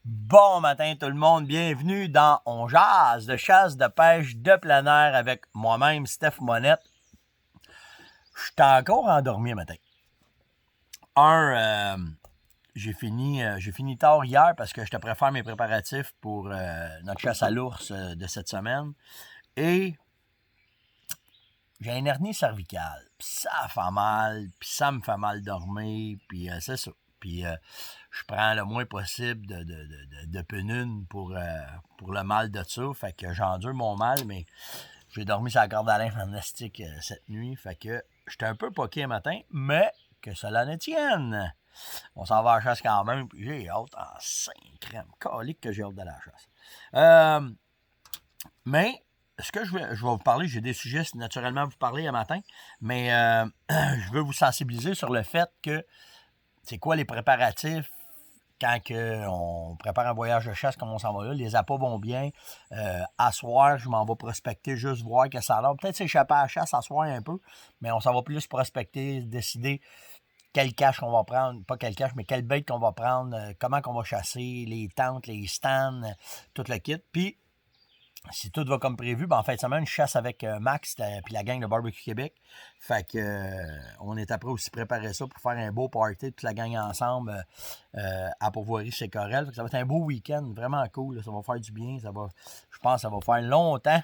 Bon matin tout le monde, bienvenue dans On jase de chasse, de pêche, de plein air avec moi-même, Steph Monette. Je suis encore endormi matin. J'ai fini tard hier parce que je te préfère mes préparatifs pour notre chasse à l'ours de cette semaine. Et j'ai une hernie cervicale. Puis ça fait mal, puis ça me fait mal dormir, puis c'est ça. Puis je prends le moins possible de pénune pour le mal de ça. Fait que j'endure mon mal, mais j'ai dormi sur la corde à linge en astique cette nuit. Fait que j'étais un peu poqué le matin, mais que cela ne tienne. On s'en va à la chasse quand même, puis j'ai hâte en 5 crèmes. Calique que j'ai hâte de la chasse. Mais ce que je vais vous parler, j'ai des sujets naturellement à vous parler un matin, mais je veux vous sensibiliser sur le fait que c'est quoi les préparatifs quand on prépare un voyage de chasse comme on s'en va là. Les appâts vont bien. À soir, je m'en vais prospecter, juste voir que ça a l'air. Peut-être s'échapper à la chasse à soir un peu, mais on s'en va plus prospecter, décider quel cache on va prendre, pas quel cache, mais quel bait qu'on va prendre, comment qu'on va chasser, les tentes, les stands, tout le kit. Puis, si tout va comme prévu, ben en fin de semaine, je chasse avec Max puis la gang de Barbecue Québec. Fait que on est après aussi préparer ça pour faire un beau party, toute la gang ensemble à Pourvoirie chez Corel. Fait que ça va être un beau week-end, vraiment cool. Là, ça va faire du bien. Je pense que ça va faire longtemps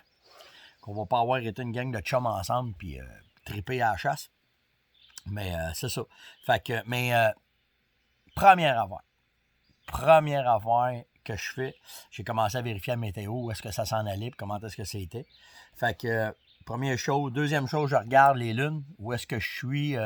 qu'on va pas avoir été une gang de chums ensemble puis triper à la chasse. Mais c'est ça. Fait que, mais première affaire que je fais, j'ai commencé à vérifier la météo, où est-ce que ça s'en allait, puis comment est-ce que c'était. Fait que, première chose. Deuxième chose, je regarde les lunes, où est-ce que je suis, où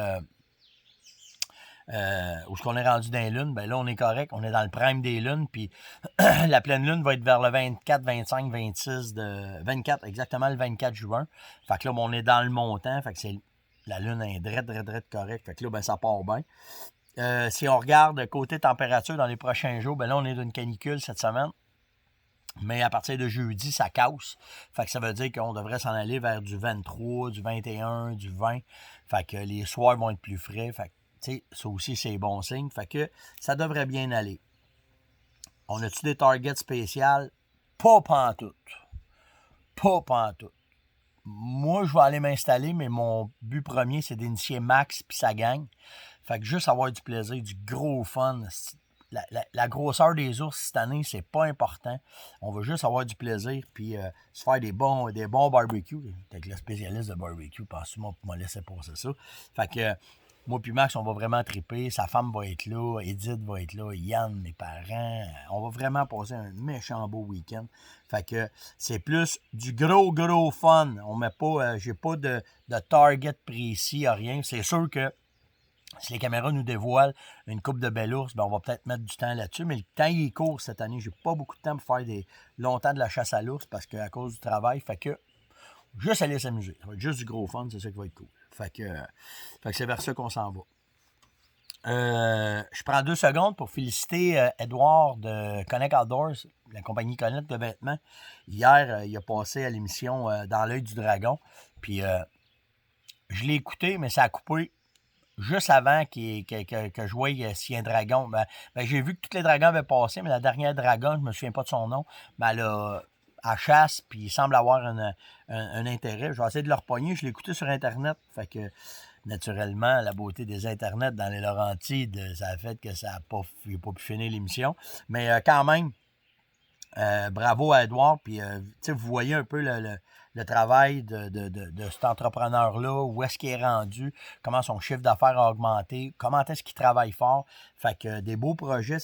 est-ce qu'on est rendu dans les lunes. Ben là, on est correct, on est dans le prime des lunes, puis la pleine lune va être vers le 24, 25, 26 de... 24, exactement le 24 juin. Fait que là, on est dans le montant, fait que la lune est drette correcte. Fait que là, ben, ça part bien. Si on regarde côté température dans les prochains jours, ben là, on est d'une canicule cette semaine. Mais à partir de jeudi, ça casse. Fait que ça veut dire qu'on devrait s'en aller vers du 23, du 21, du 20. Fait que les soirs vont être plus frais. Fait que, tu sais, ça aussi, c'est bon signe. Fait que ça devrait bien aller. On a-tu des targets spéciales? Pas pantoute. Pas pantoute. Moi, je vais aller m'installer, mais mon but premier, c'est d'initier Max puis sa gang. Fait que juste avoir du plaisir, du gros fun. La grosseur des ours cette année, c'est pas important. On veut juste avoir du plaisir puis se faire des bons barbecues. Avec le spécialiste de barbecue, pense-moi pour me laisser passer ça. Fait que moi puis Max, on va vraiment triper. Sa femme va être là, Edith va être là, Yann, mes parents. On va vraiment passer un méchant beau week-end. Fait que c'est plus du gros fun. On met pas, j'ai pas de target précis, rien. C'est sûr que si les caméras nous dévoilent une coupe de belle ours, ben on va peut-être mettre du temps là-dessus. Mais le temps, il est court cette année. J'ai pas beaucoup de temps pour faire longtemps de la chasse à l'ours parce qu'à cause du travail, fait que juste aller s'amuser. Ça va être juste du gros fun, c'est ça qui va être cool. Fait que c'est vers ça qu'on s'en va. Je prends 2 secondes pour féliciter Edouard de Connect Outdoors, la compagnie Connect de vêtements. Hier, il a passé à l'émission Dans l'œil du dragon. Puis je l'ai écouté, mais ça a coupé juste avant que je voie s'il y a un dragon. Ben, j'ai vu que tous les dragons avaient passé, mais la dernière dragon, je me souviens pas de son nom, mais elle chasse, puis il semble avoir un intérêt. Je vais essayer de le repogner. Je l'ai écouté sur Internet. Fait que, naturellement, la beauté des Internets dans les Laurentides, ça a fait que ça n'a pas pu finir l'émission. Mais quand même, bravo à Edouard. Puis, vous voyez un peu le travail de cet entrepreneur-là, où est-ce qu'il est rendu, comment son chiffre d'affaires a augmenté, comment est-ce qu'il travaille fort. Fait que des beaux projets.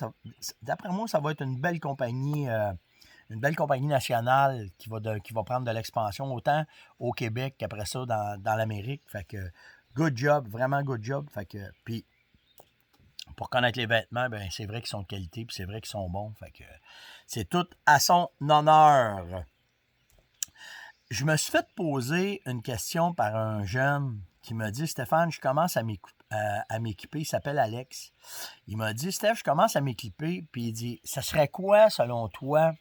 D'après moi, ça va être une belle compagnie nationale qui va prendre de l'expansion, autant au Québec qu'après ça dans l'Amérique. Fait que good job, vraiment good job. Fait que, puis, pour connaître les vêtements, ben c'est vrai qu'ils sont de qualité, puis c'est vrai qu'ils sont bons. Fait que c'est tout à son honneur. Je me suis fait poser une question par un jeune qui m'a dit « Stéphane, je commence à m'équiper. » Il s'appelle Alex. Il m'a dit « Steph, je commence à m'équiper. » Puis il dit « Ça serait quoi, selon toi,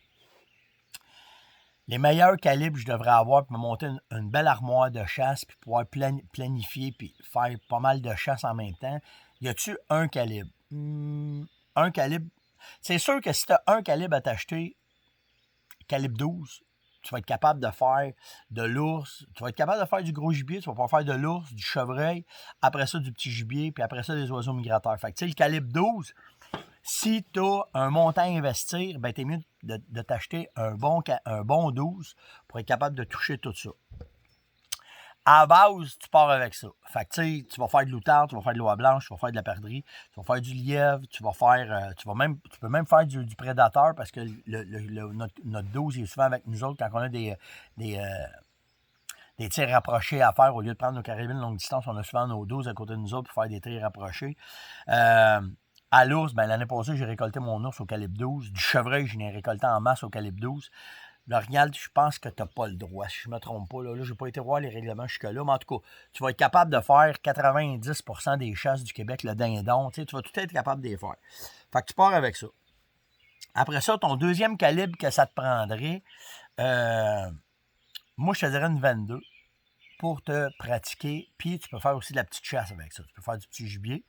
les meilleurs calibres que je devrais avoir pour me monter une belle armoire de chasse puis pouvoir planifier puis faire pas mal de chasse en même temps? Y a-tu un calibre? Un calibre? C'est sûr que si tu as un calibre à t'acheter, calibre 12, tu vas être capable de faire de l'ours, tu vas être capable de faire du gros gibier, tu vas pouvoir faire de l'ours, du chevreuil, après ça du petit gibier, puis après ça des oiseaux migrateurs. Fait que tu sais, le calibre 12, si tu as un montant à investir, ben t'es mieux de t'acheter un bon 12 pour être capable de toucher tout ça. À la base, tu pars avec ça. Fait que tu sais, tu vas faire de l'outarde, tu vas faire de l'oie blanche, tu vas faire de la perdrix, tu vas faire du lièvre, tu peux même faire du prédateur parce que notre 12 est souvent avec nous autres quand on a des tirs rapprochés à faire. Au lieu de prendre nos carabines longue distance, on a souvent nos 12 à côté de nous autres pour faire des tirs rapprochés. À l'ours, ben, l'année passée, j'ai récolté mon ours au calibre 12. Du chevreuil, je l'ai récolté en masse au calibre 12. L'orignal, je pense que tu n'as pas le droit, si je ne me trompe pas. Là, je n'ai pas été voir les règlements jusque-là, mais en tout cas, tu vas être capable de faire 90% des chasses du Québec, le dindon. Tu vas tout être capable de les faire. Fait que tu pars avec ça. Après ça, ton deuxième calibre que ça te prendrait, moi, je te dirais une 22 pour te pratiquer. Puis, tu peux faire aussi de la petite chasse avec ça. Tu peux faire du petit gibier.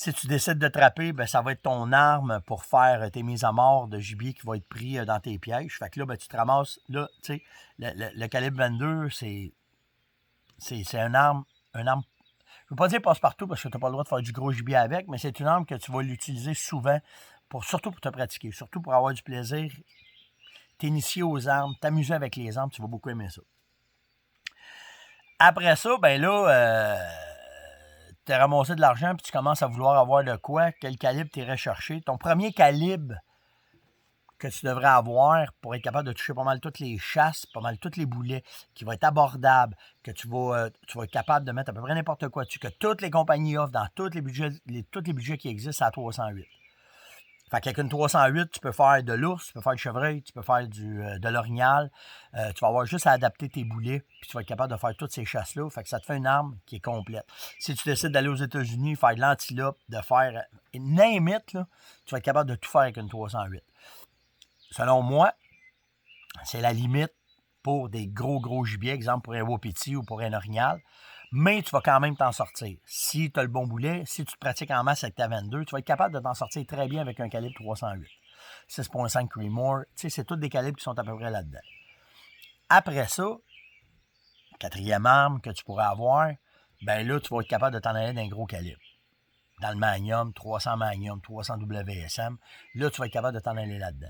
Si tu décides de trapper, ben, ça va être ton arme pour faire tes mises à mort de gibier qui va être pris dans tes pièges. Fait que là, ben, tu te ramasses, là, tu sais, le calibre 22, c'est une arme, je ne veux pas dire passe-partout parce que tu n'as pas le droit de faire du gros gibier avec, mais c'est une arme que tu vas l'utiliser souvent, surtout pour te pratiquer, surtout pour avoir du plaisir, t'initier aux armes, t'amuser avec les armes, tu vas beaucoup aimer ça. Après ça, ben là, tu as ramassé de l'argent puis tu commences à vouloir avoir de quoi, quel calibre tu irais chercher. Ton premier calibre que tu devrais avoir pour être capable de toucher pas mal toutes les chasses, pas mal tous les boulets, qui va être abordable, que tu vas être capable de mettre à peu près n'importe quoi dessus, que toutes les compagnies offrent dans tous les budgets qui existent à 308. Fait qu'avec une 308, tu peux faire de l'ours, tu peux faire du chevreuil, tu peux faire de l'orignal. Tu vas avoir juste à adapter tes boulets, puis tu vas être capable de faire toutes ces chasses-là. Fait que ça te fait une arme qui est complète. Si tu décides d'aller aux États-Unis, faire de l'antilope, de faire name it, là, tu vas être capable de tout faire avec une 308. Selon moi, c'est la limite pour des gros gibiers, exemple pour un wapiti ou pour un orignal. Mais tu vas quand même t'en sortir. Si tu as le bon boulet, si tu te pratiques en masse avec ta 22, tu vas être capable de t'en sortir très bien avec un calibre 308. 6.5 Creedmoor, tu sais, c'est tous des calibres qui sont à peu près là-dedans. Après ça, quatrième arme que tu pourrais avoir, ben là, tu vas être capable de t'en aller d'un gros calibre. Dans le Magnum, 300 Magnum, 300 WSM, là, tu vas être capable de t'en aller là-dedans.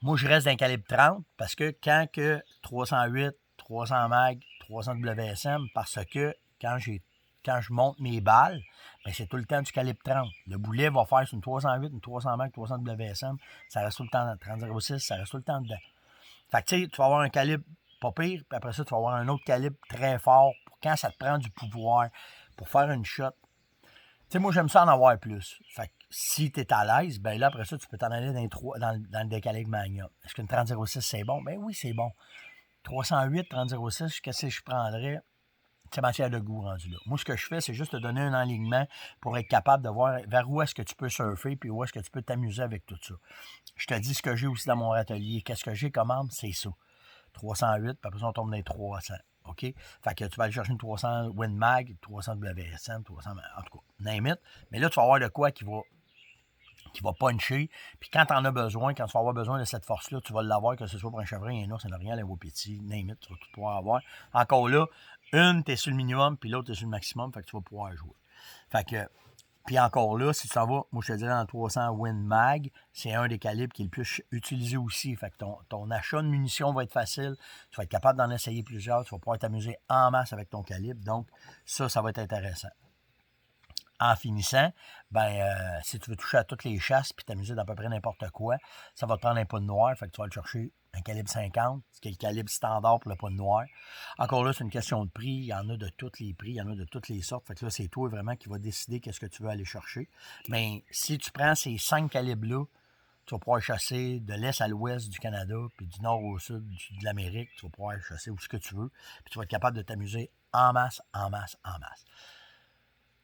Moi, je reste d'un calibre 30 parce que quand que 308, 300 mag, 300 WSM, parce que quand je monte mes balles, ben c'est tout le temps du calibre 30. Le boulet va faire sur une 308, une 300 mag, 300 WSM, ça reste tout le temps dans 30-06, ça reste tout le temps dedans. Fait que tu sais, tu vas avoir un calibre pas pire, puis après ça, tu vas avoir un autre calibre très fort pour quand ça te prend du pouvoir, pour faire une shot. Tu sais, moi, j'aime ça en avoir plus. Fait que si tu es à l'aise, ben là, après ça, tu peux t'en aller dans le décalibre Magnum. Est-ce qu'une 30-06, c'est bon? Ben oui, c'est bon. 308, 30-06, qu'est-ce que je prendrais? C'est matière de goût rendu là. Moi, ce que je fais, c'est juste te donner un alignement pour être capable de voir vers où est-ce que tu peux surfer puis où est-ce que tu peux t'amuser avec tout ça. Je te dis ce que j'ai aussi dans mon atelier. Qu'est-ce que j'ai comme arme? C'est ça. 308, puis après ça, on tombe dans les 300. OK? Fait que tu vas aller chercher une 300 WinMag, 300 WSM, 300, en tout cas, name it. Mais là, tu vas avoir de quoi qui va puncher. Puis quand tu en as besoin, quand tu vas avoir besoin de cette force-là, tu vas l'avoir, que ce soit pour un chevreuil, un ours, un orignal, un wapiti, name it, tu vas tout pouvoir avoir. Encore là, une, tu es sur le minimum, puis l'autre, tu es sur le maximum, fait que tu vas pouvoir jouer. Fait que, puis encore là, si tu s'en vas, moi je te dirais dans le 300 WinMag, c'est un des calibres qui est le plus utilisé aussi. Fait que ton achat de munitions va être facile. Tu vas être capable d'en essayer plusieurs. Tu vas pouvoir t'amuser en masse avec ton calibre. Donc, ça va être intéressant. En finissant, si tu veux toucher à toutes les chasses puis t'amuser d'à peu près n'importe quoi, ça va te prendre un poudre noir. Fait que tu vas le chercher un calibre 50, ce qui est le calibre standard pour le poudre noir. Encore là, c'est une question de prix. Il y en a de tous les prix, il y en a de toutes les sortes. Fait que là, c'est toi vraiment qui va décider qu'est-ce que tu veux aller chercher. Mais si tu prends ces 5 calibres-là, tu vas pouvoir chasser de l'est à l'ouest du Canada, puis du nord au sud de l'Amérique. Tu vas pouvoir chasser où ce que tu veux. Puis tu vas être capable de t'amuser en masse, en masse, en masse.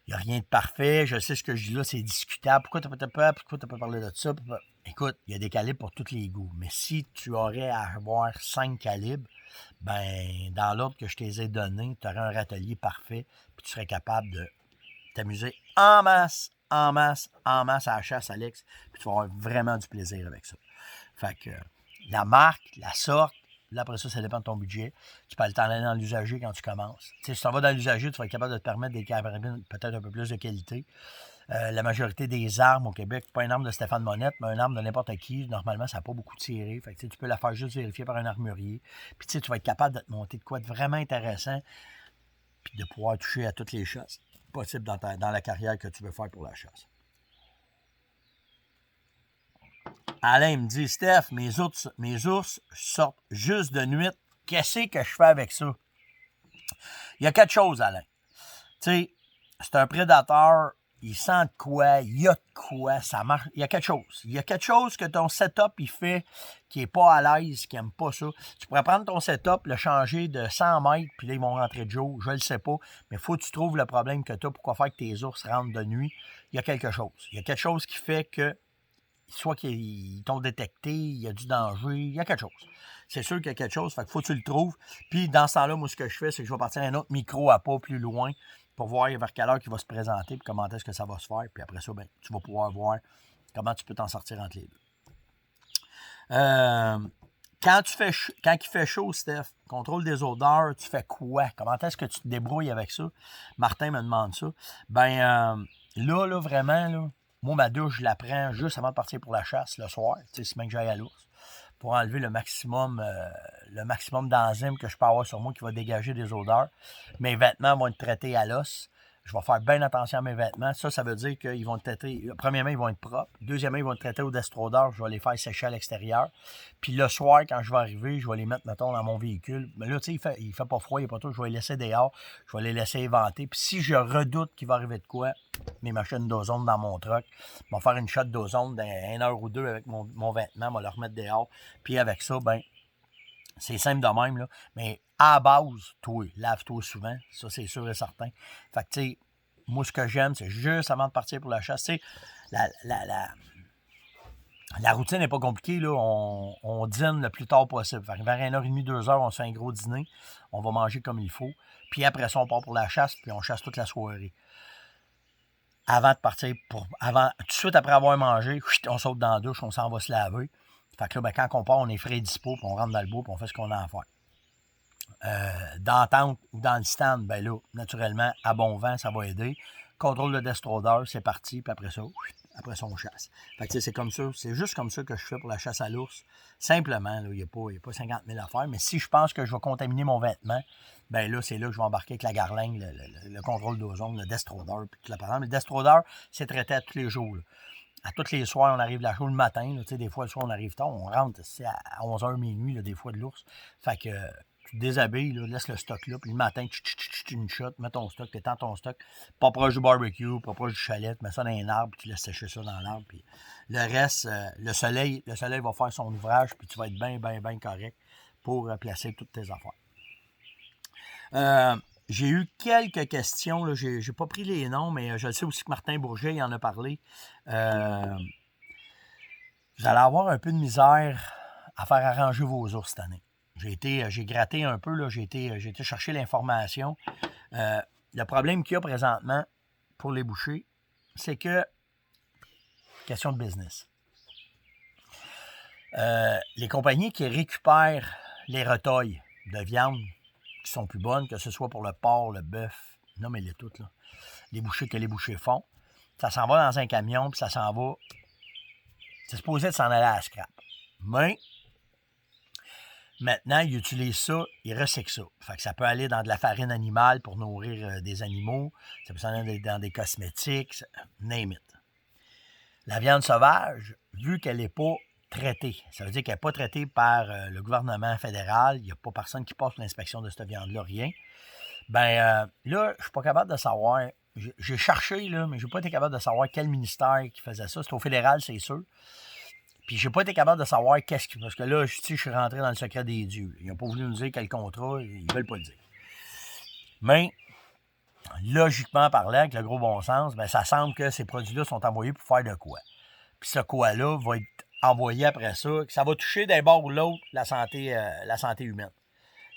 Il n'y a rien de parfait. Je sais ce que je dis là, c'est discutable. Pourquoi tu n'as pas parlé de ça? Écoute, il y a des calibres pour tous les goûts. Mais si tu aurais à avoir 5 calibres, ben dans l'ordre que je t'ai donné, tu aurais un râtelier parfait, puis tu serais capable de t'amuser en masse en masse à la chasse, Alex, puis tu vas avoir vraiment du plaisir avec ça. Fait que la marque, la sorte, là, après ça dépend de ton budget. Tu peux aller t'en aller dans l'usager quand tu commences. Tu sais, si tu vas dans l'usager, tu vas être capable de te permettre des carabines peut-être un peu plus de qualité. La majorité des armes au Québec, pas une arme de Stéphane Monette, mais une arme de n'importe qui, normalement, ça n'a pas beaucoup tiré. Fait que, tu peux la faire juste vérifier par un armurier. Puis tu vas être capable de te monter de quoi de vraiment intéressant, puis de pouvoir toucher à toutes les chasses possibles dans la carrière que tu veux faire pour la chasse. Alain me dit, Steph, mes ours sortent juste de nuit. Qu'est-ce que je fais avec ça? Il y a quelque chose, Alain. Tu sais, c'est un prédateur, il sent de quoi, il y a de quoi, ça marche. Il y a quelque chose. Il y a quelque chose que ton setup, il fait, qui n'est pas à l'aise, qui n'aime pas ça. Tu pourrais prendre ton setup, le changer de 100 mètres, puis là, ils vont rentrer de jour. Je ne le sais pas, mais il faut que tu trouves le problème que tu as. Pourquoi faire que tes ours rentrent de nuit? Il y a quelque chose. Il y a quelque chose qui fait que soit qu'ils t'ont détecté, il y a du danger, il y a quelque chose. C'est sûr qu'il y a quelque chose, fait qu'il faut que tu le trouves. Puis dans ce temps-là, moi, ce que je fais, c'est que je vais partir à un autre micro à pas plus loin pour voir vers quelle heure il va se présenter, puis comment est-ce que ça va se faire. Puis après ça, ben, tu vas pouvoir voir comment tu peux t'en sortir entre les deux. Quand il fait chaud, Steph, contrôle des odeurs, tu fais quoi? Comment est-ce que tu te débrouilles avec ça? Martin me demande ça. Ben, là, vraiment, là, moi, ma douche, je la prends juste avant de partir pour la chasse le soir, tu sais, si même que j'aille à l'ours, pour enlever le maximum d'enzymes que je peux avoir sur moi qui va dégager des odeurs. Mes vêtements vont être traités à l'os. Je vais faire bien attention à mes vêtements. Ça veut dire qu'ils vont être traités. Premièrement, ils vont être propres. Deuxièmement, ils vont être traités au destrodeur. Je vais les faire sécher à l'extérieur. Puis le soir, quand je vais arriver, je vais les mettre, mettons, dans mon véhicule. Mais là, tu sais, il fait pas froid, il n'est pas tout. Je vais les laisser dehors. Je vais les laisser éventer. Puis si je redoute qu'il va arriver de quoi, mes machines d'ozone dans mon truck, vont faire une shot d'ozone d'une heure ou deux avec mon vêtement. Je vais le remettre dehors. Puis avec ça, ben, c'est simple de même, là. Mais à la base, toi, lave-toi souvent. Ça, c'est sûr et certain. Fait que, tu sais, moi, ce que j'aime, c'est juste avant de partir pour la chasse. Tu sais, la routine n'est pas compliquée, là. On dîne le plus tard possible. Fait que vers 1h30, 2h, on se fait un gros dîner. On va manger comme il faut. Puis après ça, on part pour la chasse, puis on chasse toute la soirée. Avant de partir, tout de suite après avoir mangé, on saute dans la douche, on s'en va se laver. Fait que là, ben, quand on part, on est frais et dispo, puis on rentre dans le bois, puis on fait ce qu'on a à faire. Dans la tente ou dans le stand, ben là, naturellement, à bon vent, ça va aider. Contrôle de destrodeur, c'est parti, puis après ça, on chasse. Fait que c'est comme ça, c'est juste comme ça que je fais pour la chasse à l'ours. Simplement, il n'y a pas 50 000 à faire, mais si je pense que je vais contaminer mon vêtement, ben là, c'est là que je vais embarquer avec la garlingue, le contrôle d'ozone, le destrodeur, puis tout la patente. Le destrodeur, c'est traité à tous les jours, là. À tous les soirs, on arrive la chaux le matin. Là, des fois, le soir, on arrive tard. On rentre à 11h minuit, là, des fois, de l'ours. Fait que tu te déshabilles, là, laisse le stock là. Puis le matin, une shot, mets ton stock, t'étends ton stock. Pas proche du barbecue, pas proche du chalet. Tu mets ça dans un arbre, puis tu laisses sécher ça dans l'arbre. Puis le reste, le soleil va faire son ouvrage, puis tu vas être bien, bien, bien correct pour placer toutes tes affaires. J'ai eu quelques questions. Là. J'ai pas pris les noms, mais je sais aussi que Martin Bourget il en a parlé. Vous allez avoir un peu de misère à faire arranger vos ours cette année. J'ai gratté un peu, là, j'ai été chercher l'information. Le problème qu'il y a présentement pour les bouchers, c'est que, question de business, les compagnies qui récupèrent les retailles de viande qui sont plus bonnes, que ce soit pour le porc, le bœuf, nommez-les toutes, là, les bouchers que les bouchers font, ça s'en va dans un camion, puis ça s'en va, c'est supposé de s'en aller à la scrap. Mais, maintenant, ils utilisent ça, ils recyclent ça. Fait que ça peut aller dans de la farine animale pour nourrir des animaux, ça peut s'en aller dans des cosmétiques, name it. La viande sauvage, vu qu'elle n'est pas traitée, ça veut dire qu'elle n'est pas traitée par le gouvernement fédéral, il n'y a pas personne qui passe l'inspection de cette viande-là, rien. Ben là, je suis pas capable de savoir. J'ai cherché, là, mais je n'ai pas été capable de savoir quel ministère qui faisait ça. C'est au fédéral, c'est sûr. Puis j'ai pas été capable de savoir qu'est-ce qui... Parce que là, je suis rentré dans le secret des dieux. Ils n'ont pas voulu nous dire quel contrat, ils veulent pas le dire. Mais, logiquement parlant, avec le gros bon sens, ben, ça semble que ces produits-là sont envoyés pour faire de quoi. Puis ce quoi-là va être envoyé après ça, que ça va toucher d'un bord ou de l'autre la santé humaine.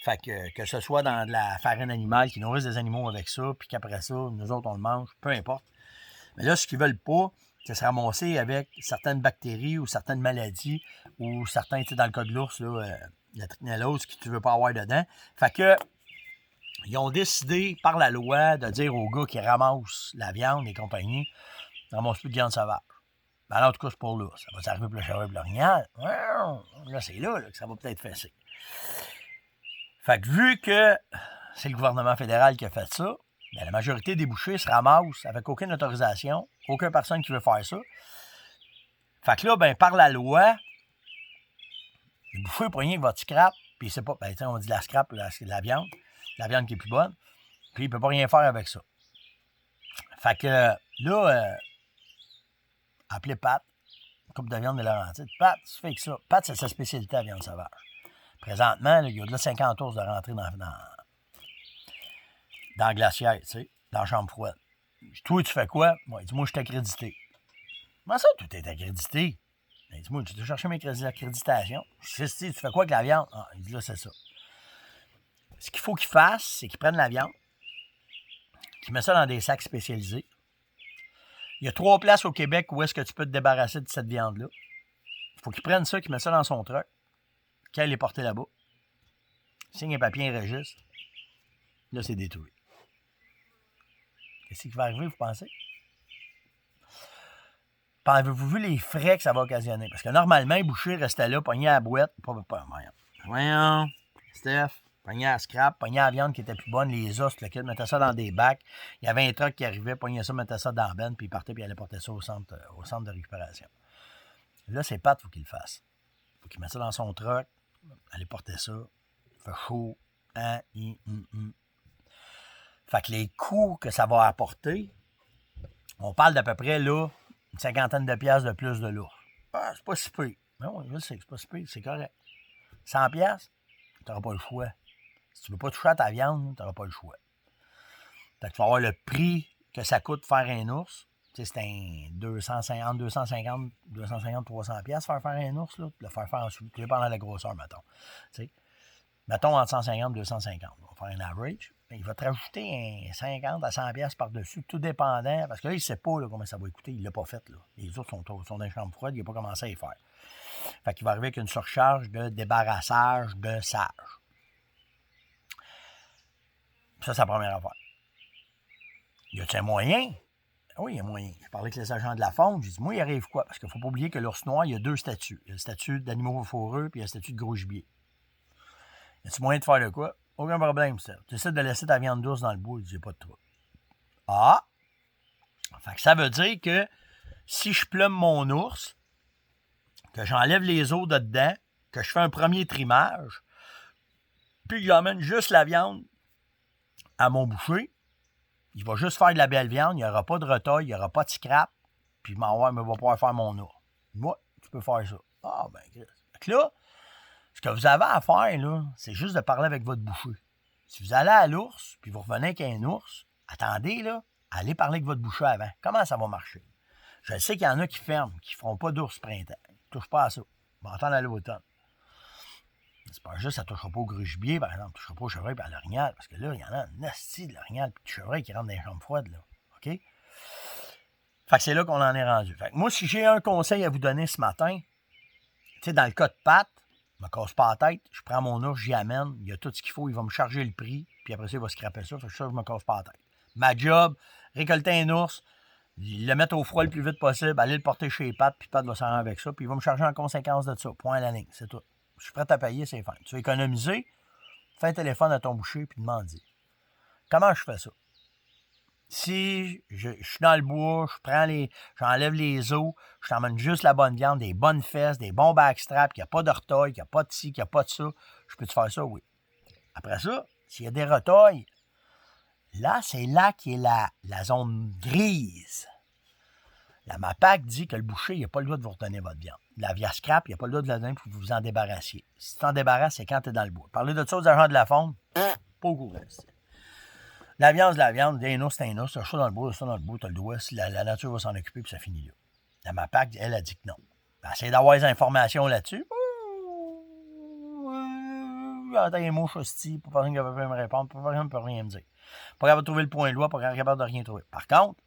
Fait que ce soit dans de la farine animale qui nourrisse des animaux avec ça, puis qu'après ça, nous autres, on le mange, peu importe. Mais là, ce qu'ils ne veulent pas, c'est se ramasser avec certaines bactéries ou certaines maladies ou certains, tu sais, dans le cas de l'ours, là, la trichinellose que tu ne veux pas avoir dedans. Fait que, ils ont décidé par la loi de dire aux gars qui ramassent la viande et compagnie, ne ramassent plus de viande sauvage. Ben là, en tout cas, c'est pour là. Ça va s'arriver pour le chevreuil et l'orignal. Là, c'est là que ça va peut-être fesser. Fait que vu que c'est le gouvernement fédéral qui a fait ça, ben, la majorité des bouchers se ramassent avec aucune autorisation, aucune personne qui veut faire ça. Fait que là, ben, par la loi, le boucher est poigné avec votre scrap, puis c'est pas, ben, on dit la scrap, la viande qui est plus bonne, puis il peut pas rien faire avec ça. Fait que là, appelez Pat, une coupe de viande de Laurentide. Pat, tu fais que ça. Pat, c'est sa spécialité à viande sauvage. Présentement, là, il y a de là 50 ours de rentrer dans la glacière, tu sais, dans la chambre froide. Toi, tu fais quoi? Moi, dis-moi, je suis accrédité. Comment ça, tout est accrédité? Ben, dis-moi, tu dois chercher mes accréditations. Je sais, tu fais quoi avec la viande? Ah, il dit là, c'est ça. Ce qu'il faut qu'il fasse, c'est qu'il prenne la viande, qu'il met ça dans des sacs spécialisés. Il y a 3 places au Québec où est-ce que tu peux te débarrasser de cette viande-là. Il faut qu'il prenne ça, qu'il mette ça dans son truck, qu'il aille les porter là-bas. Signe un papier, un registre. Là, c'est détruit. Qu'est-ce qui va arriver, vous pensez? Avez-vous vu les frais que ça va occasionner? Parce que normalement, les bouchers restaient là, pognaient à la boîte. Voyons, Steph, pognaient à la scrap, pognaient à la viande qui était plus bonne, les os, le kit, mettaient ça dans des bacs. Il y avait un truck qui arrivait, pognait ça, mettait ça dans la benne, puis il partait, puis il allait porter ça au centre de récupération. Là, c'est Pat, il faut qu'il le fasse. Il faut qu'il mette ça dans son truck, aller porter ça. Il fait chaud. Fait que les coûts que ça va apporter, on parle d'à peu près, là, une 50aine de piastres de plus de l'ours. Ah, c'est pas si peu. Non, je sais que c'est pas si peu, c'est correct. 100 piastres, tu n'auras pas le choix. Si tu veux pas toucher à ta viande, tu n'auras pas le choix. Fait que tu vas avoir le prix que ça coûte faire un ours. Tu sais, c'est un 250, 300 piastres faire un ours, là. Le faire en tout dépendant de la grosseur, mettons. Tu sais, mettons entre 150 et 250. On va faire un average. Il va te rajouter un 50 à 100 piastres par-dessus, tout dépendant. Parce que là, il ne sait pas là, combien ça va coûter. Il ne l'a pas fait. Là. Les autres sont dans les chambres froides. Il n'a pas commencé à les faire. Fait qu'il va arriver avec une surcharge de débarrassage de sage. Ça, c'est la première affaire. Y a-t-il un moyen? Oui, il y a moyen. Je parlais avec les agents de la faune. J'ai dit, moi, il arrive quoi? Parce qu'il ne faut pas oublier que l'ours noir, il y a 2 statuts. Il y a le statut d'animaux fourreux puis il y a le statut de gros gibier. Y a-t-il moyen de faire de quoi? Aucun problème, ça. Tu essaies de laisser ta viande d'ours dans le bois, j'ai pas de trouble. Ah! Fait que ça veut dire que si je plume mon ours, que j'enlève les os de dedans, que je fais un premier trimage, puis que j'emmène juste la viande à mon boucher, il va juste faire de la belle viande, il n'y aura pas de retail, il n'y aura pas de scrap, puis il va pouvoir faire mon ours. Moi, tu peux faire ça. Ah, ben, fait que là, ce que vous avez à faire, là, c'est juste de parler avec votre boucher. Si vous allez à l'ours, puis vous revenez avec un ours, attendez, là, allez parler avec votre boucher avant. Comment ça va marcher? Je sais qu'il y en a qui ferment, qui ne feront pas d'ours printemps. Ils ne touchent pas à ça. Ils vont attendre à l'automne. C'est pas juste, ça ne touchera pas au gros gibier, par exemple. Ça ne touchera pas au chevreuil et à l'orignal, parce que là, il y en a un asti de l'orignal et du chevreuil qui rentrent dans les chambres froides, là. OK? Fait que c'est là qu'on en est rendu. Fait que moi, si j'ai un conseil à vous donner ce matin, tu sais, dans le cas de Pat, je me casse pas la tête, je prends mon ours, j'y amène, il y a tout ce qu'il faut, il va me charger le prix, puis après ça, il va scraper ça, fait que ça, je me casse pas la tête. Ma job, récolter un ours, le mettre au froid le plus vite possible, aller le porter chez Pat, puis Pat va s'en rendre avec ça, puis il va me charger en conséquence de ça. Point à la ligne, c'est tout. Je suis prêt à payer, c'est fin. Tu veux économiser, fais un téléphone à ton boucher, puis demande-y. Comment je fais ça? Si je suis dans le bois, j'enlève les os, je t'emmène juste la bonne viande, des bonnes fesses, des bons backstraps, qu'il n'y a pas de retail, qu'il n'y a pas de ci, qu'il n'y a pas de ça, je peux te faire ça? Oui. Après ça, s'il y a des retails, là, c'est là qui est la zone grise. La MAPAC dit que le boucher, il n'a pas le droit de vous retenir votre viande. La via scrap, il n'a pas le droit de la donner pour que vous vous en débarrassiez. Si tu t'en débarrasses, c'est quand tu es dans le bois. Parler de ça aux agents de la faune, pas au courant. La viande, c'est la viande. Un ours, c'est un ours. Ça dans le bois, tu as le doigt. La nature va s'en occuper, puis ça finit là. La MAPAC, elle a dit que non. Essayez d'avoir des informations là-dessus. J'entends les mots hosties, pas personne qui va me répondre, pas personne ne peut rien me dire. Pas capable de trouver le point de loi, pas capable de rien trouver. Par contre,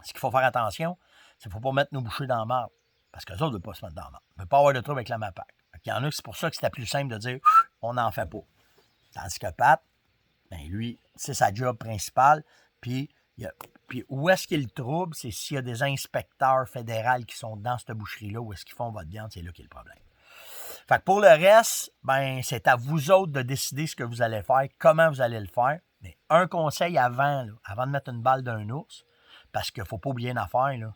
Ce qu'il faut faire attention, c'est qu'il ne faut pas mettre nos bouchées dans la marde. Parce qu'eux autres ne veulent pas se mettre dans la marde. Ils ne veulent pas avoir de trouble avec la MAPAC. Il y en a, c'est pour ça que c'était plus simple de dire on n'en fait pas. Tandis que Pat, ben lui, c'est sa job principale. Puis où est-ce qu'il y a le trouble? C'est s'il y a des inspecteurs fédéraux qui sont dans cette boucherie-là, où est-ce qu'ils font votre viande, c'est là qu'il y a le problème. Fait que pour le reste, ben c'est à vous autres de décider ce que vous allez faire, comment vous allez le faire. Mais un conseil avant de mettre une balle d'un ours, parce qu'il ne faut pas oublier une affaire, là.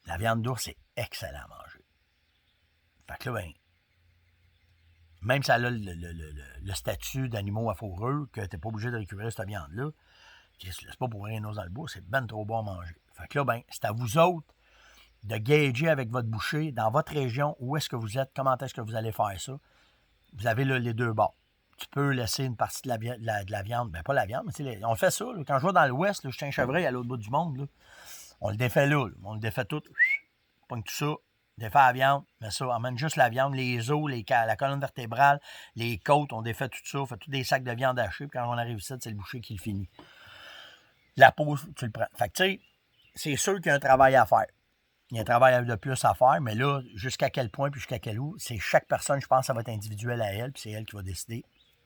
La viande d'ours, c'est excellent à manger. Fait que là, ben, même si elle a le statut d'animaux à fourrure, que tu n'es pas obligé de récupérer cette viande-là, c'est pas pour rien dans le bois, c'est ben trop bon à manger. Fait que là, ben, c'est à vous autres de gager avec votre boucher dans votre région, où est-ce que vous êtes, comment est-ce que vous allez faire ça. Vous avez là, les deux bords. Tu peux laisser une partie de la viande, ben pas la viande, mais on fait ça. Là. Quand je vais dans l'ouest, je tiens un chevreuil à l'autre bout du monde, là. On le défait là, on le défait tout. On pogne tout ça, défait la viande, mais ça, on emmène juste la viande, les os, la colonne vertébrale, les côtes, on défait tout ça, on fait tous des sacs de viande hachée, puis quand on arrive ici, c'est le boucher qui le finit. La peau, tu le prends. Fait que tu sais, c'est sûr qu'il y a un travail à faire. Il y a un travail de plus à faire, mais là, jusqu'à quel point puis jusqu'à quel où, c'est chaque personne, je pense, ça va être individuel à elle, puis c'est elle qui va décider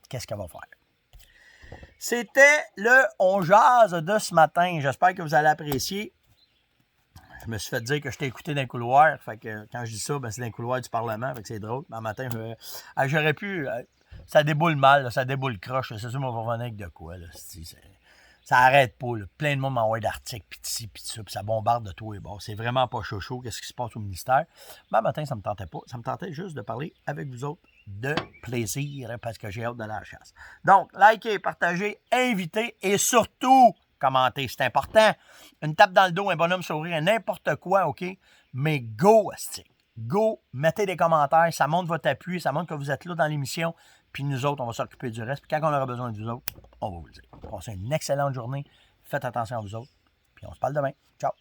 qu'est-ce qu'elle va faire. C'était le On jase de ce matin. J'espère que vous allez apprécier. Je me suis fait dire que je t'ai écouté dans le couloir. Fait que quand je dis ça, ben c'est dans le couloir du Parlement. Fait que c'est drôle. Mais un matin, j'aurais pu. Ça déboule mal, là, ça déboule croche. C'est sûr, on va revenir avec de quoi. Là, ça arrête pas. Là. Plein de monde m'envoie d'articles, pis ci, pis ça, puis ça bombarde de tout et bon. C'est vraiment pas chaud. Qu'est-ce qui se passe au ministère? Mais un matin, ça me tentait pas. Ça me tentait juste de parler avec vous autres de plaisir, parce que j'ai hâte de la chasse. Donc, likez, partagez, invitez et surtout, commentez. C'est important. Une tape dans le dos, un bonhomme sourire, n'importe quoi, OK? Mais go, astique. Go, mettez des commentaires. Ça montre votre appui. Ça montre que vous êtes là dans l'émission. Puis nous autres, on va s'occuper du reste. Puis quand on aura besoin de vous autres, on va vous le dire. Passez une excellente journée. Faites attention à vous autres. Puis on se parle demain. Ciao.